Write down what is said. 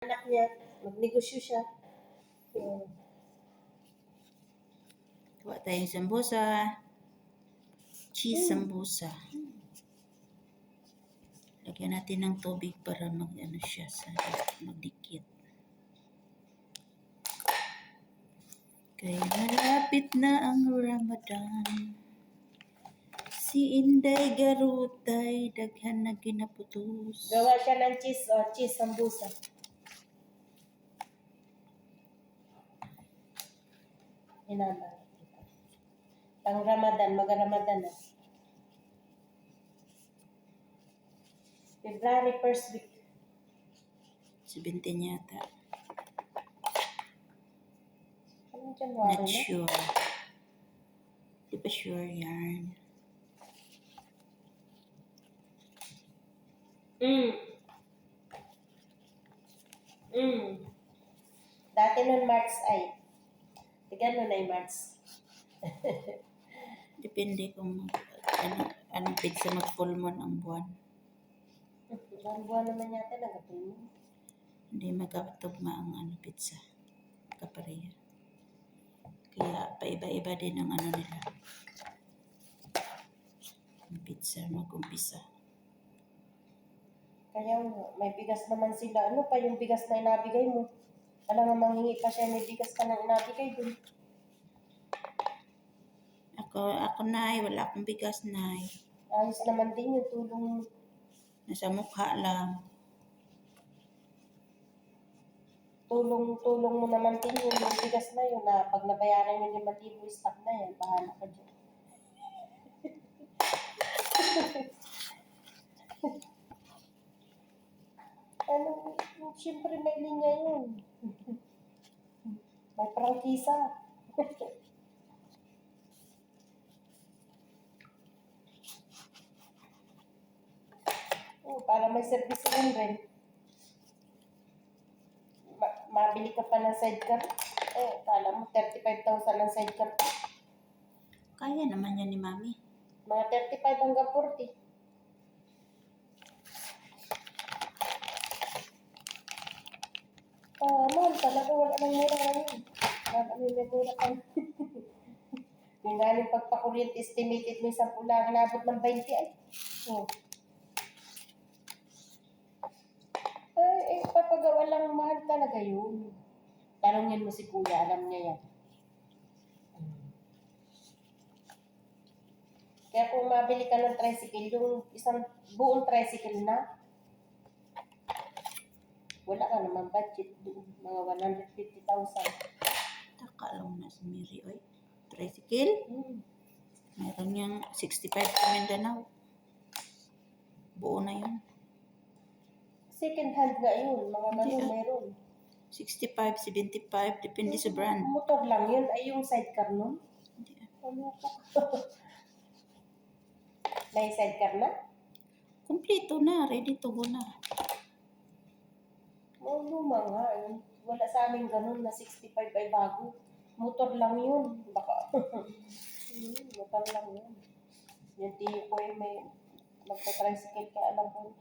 Anak niya, magnegosyo siya. Kuha tayong sambusa. Cheese sambusa. Lagyan natin ng tubig para siya magdikit. Kaya malapit na ang Ramadan. Si Inday Garutay, daghan na ginaputos. Gawa siya ng cheese sambusa. Hinama. Pang Ramadan, mag-Ramadan na. February 1st week. 17 yata. Anong January Not na? sure. Di ba sure yan? Dati nun March ay. Tigan nun ay March. Depende kung anong pizza mag-full moon ang buwan. Ang buwan naman yata nag-full moon. Hindi magkatugma ang pizza. Kapareha. Kaya paiba-iba din ang nila. Ang pizza mag-umpisa. Kaya may bigas naman sila. Ano pa yung bigas na inabigay mo? Alam mo, manghingi pa siya, may bigas ka na inabigay dun. Ako nay, wala akong bigas nay. Ayos naman din yung tulong mo. Nasa mukha lang. Tulong mo naman din yung bigas na yun na pag nabayaran yung 5,000 stock na yan, bahala ka dyan. Siyempre may linya yun. May prangkisa. Para may service rin. Mabili ka pa ng sidecar. Kala mo 35,000 ang sidecar. Kaya naman yan ni Mami. Mga 35 hanggang 40. Mahal talaga, wala nang mura ngayon. Wala may mura pa. Yung galing pagpakulit, estimated may 10 lang, nabot ng 20 ay. Papagawa lang, mahal talaga yun. Tanungin mo si Kuya, alam niya yan. Kaya kung mabili ka ng tricycle, yung isang buong tricycle na, wala ka naman budget doon, mga 150,000. Taka lang na si Mary, oy. Tricycle? Meron niyang 65 sa Mindanao. Buo na yun. Second hand nga yun, mga ganun meron. 65, 75, depende sa brand. Motor lang yun, ay yung sidecar nun. Hindi. Ano ka? May sidecar na? Kompleto na, ready to go na. Luma nga, wala sa amin ganun na 65 ay bago. Motor lang yun, baka. Motor lang yun. Yung tiyo ko ay may magta-tricycle ka, alam ko.